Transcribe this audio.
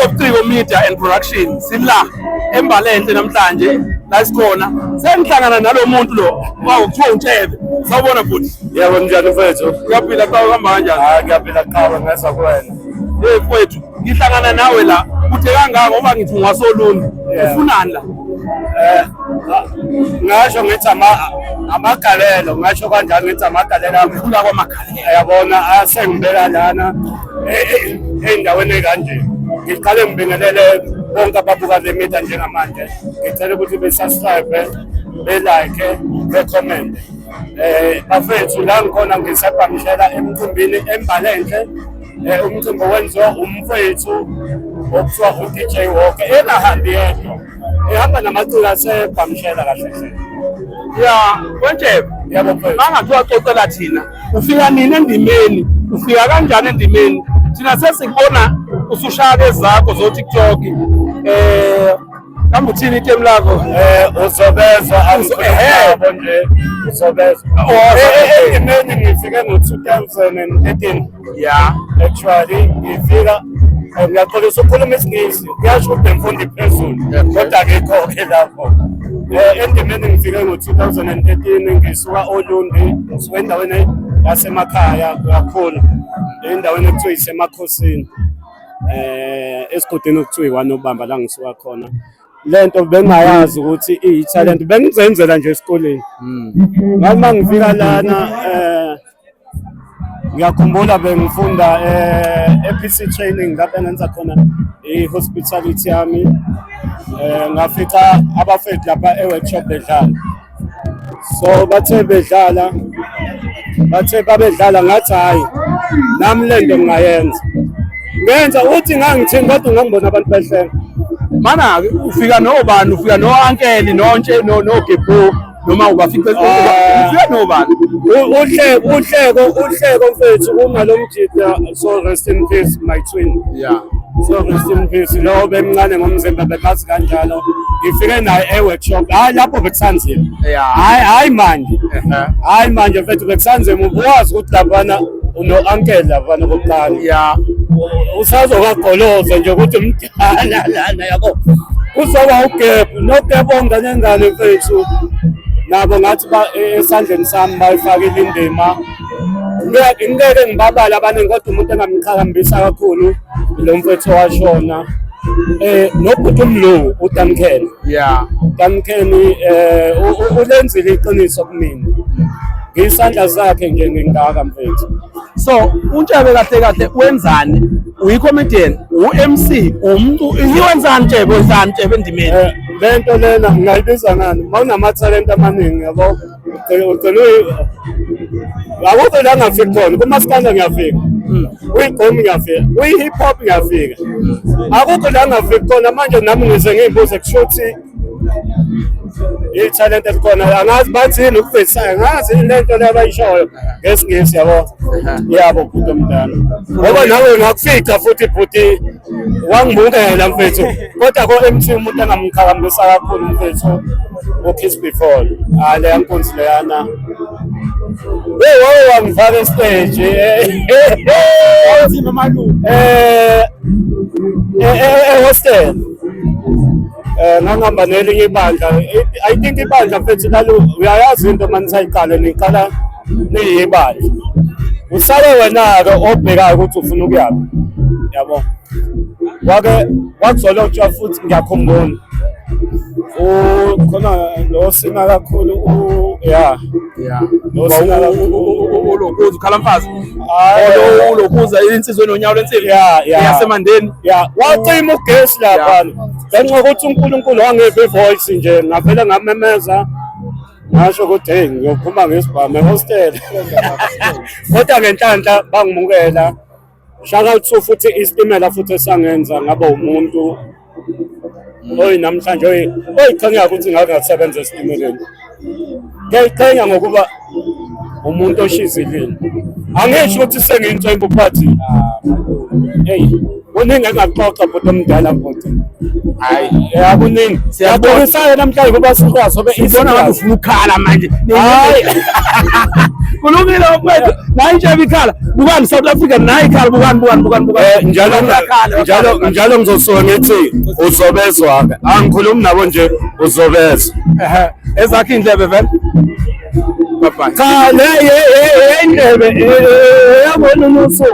Top 3 Media and Production sila embalenhle namhlanje la sikhona sengihlangana nalomuntu lo wawuthiwa uNtshebe sawubona futhi yebo njani mfethu uyaphila cha uhamba kanjani ngiyaphila qhawe ngeza kuwena mfethu ngihlangana nawe la kuthe kangaka ngoba ngithi ungasoluni ufunani la ngasho ngithi amagalelo ngasho kanjani ngithi amagalelo akhula kwamagalelo yabona asengibeka lana endaweni ekanje ngiqale ngibingelele bonke ababuka le media njengamanje ngicela ukuthi be-subscribe be-like be-comment bafethu la ngikhona ngisebhamshela emcimbini embalenhle umcimbi owenziwa umfethu okuthiwa u-DJ Walker engahambi yedwa ehamba namacula asebhamshela kahle hle ya Ntshebe yabo mfethu mangathiwa xoxela thina ufika nini endimeni ufika kanjani endimeni thina sesikubona usushaya ezakho zo TikTok kambe uthini item lakho uzobezwa angihebo nje uzobezwa endimeni ngifike ngo-2013 ya actually ngifika ngiyaxolisa ukukhuluma isingisi kuyasho ukuthi nemfundo iphezulu kodwa akekho-ke lapho endimeni ngifike ngo-2013 ngisuka Olundi ngisuka endaweni yasemakhaya kakhulu endaweni ekuthiwa isemakhosini esigodini okuthiwa iwanobamba la ngisuka khona lento bengingayazi ukuthi iyi-talent bengizenzela nje esikoleni ngathi uma ngifika lana ngiyakhumbula bengifunda e-PC training lapho engenza khona i-hospitality yami ngafica abafethu lapha e-workshop bedlala so bathe babedlala ngathi hhayi nami le nto ngingayenza ngenza uthi ngangithini kodwa ngangibona abantu behlenga mana ufika nobani ufika no-ankeli nogebhu noma ubafica ufika nobani uhleko mfethu kunalo mjida so rest in peace my twin yeah so rest in peace lo bemncane ngomzimba bekazi kanjalo ngifike naye e-workshop hayi lapho bekusanzima hayi manje mfethu bekusanzima ubuwazi ukuthi laphana uno-ankeli laphana kokuqala ya usazokagqoloza nje ukuthi mdala lana yabo uzoba ugebhu nogebhu onganengane mfethu nabo ngathi esandleni sami bayifakile indima ngeke ngibabala abaningi kodwa umuntu engamqhakambisa kakhulu lo mfethu washona nobhuti umlungu uDamkheni Damkheni ulenzile iqiniso kumina ngisandla sakhe nje ngingaka mfethu so uNtshebe kahle wenzani uyi-comedian u-MC umuntu iwenzani Ntshebe endimeni lento lena ngingayibiza ngani uma unamathalente amaningi yabo ugcina akukho la ngafika khona kumaskanda ngiyafika kuyigqomi ngiyafika kuyi-hip hop ngiyafika akukho la ngafika khona manje nami ngize ngiy'buze kusho ukuthi i-talent elikhona angazi bathini ukufesayo angazi lento le abayishoyo ngesingisi yabo bhuti omdala ngoba nawe ngakufica futhi bhuti wangibukela mfethu kodwa ko-MC umuntu engamqhakambisa kakhulu mfethu u-Kiss Before leya nkunzi leyana wangifaka esiteji e-hostel ngangihamba nelinye ibandla I think ibandla mfethu uyayazi into manje sayiqala niqala niyibandla usale wena-ke obhekayo ukuthi ufuna ukuyaphi yabo wakuzolotshwa futhi ngiyakhumbula khona lo singa kakhulu ulokuza ukhalamfazi ulokuza insizwe nonyawo lwensizwe yasemandeni wacima ugesi laphana ngenxa yokuthi uNkulunkulu wangipha ivoice nje ngavele ngamemeza ngasho ukuthi hey ngiyophuma ngesibhamu e-hostel kodwa ngenhlanhla bangimukela shout futhi isitimela futhi esangenza ngaba umuntu namhlanje oyiqhenya ukuthi ngake ngasebenza esitimeleni ngiyayiqhenya ngokuba umuntu oshizilile angisho ukuthi sengiyintswembu but hey kuningi engakuxoxa bhuti omdala futhi. Hayi, Ya kuningi. Siyabongisana namhlanje ngoba sikwazi ngoba sibona ngathi ufuna ukukhala manje. Hayi. Kulungile okwethu. Nayi nje ikhala. Bukani South Africa nayi ikhala bukani. Njalo ngizosuka ngithi uzobezwa ke. Angikhulumi nabo nje uzobezwa. Ezakhe indlebe vele. Bye bye. Cha le indlebe yabona usuku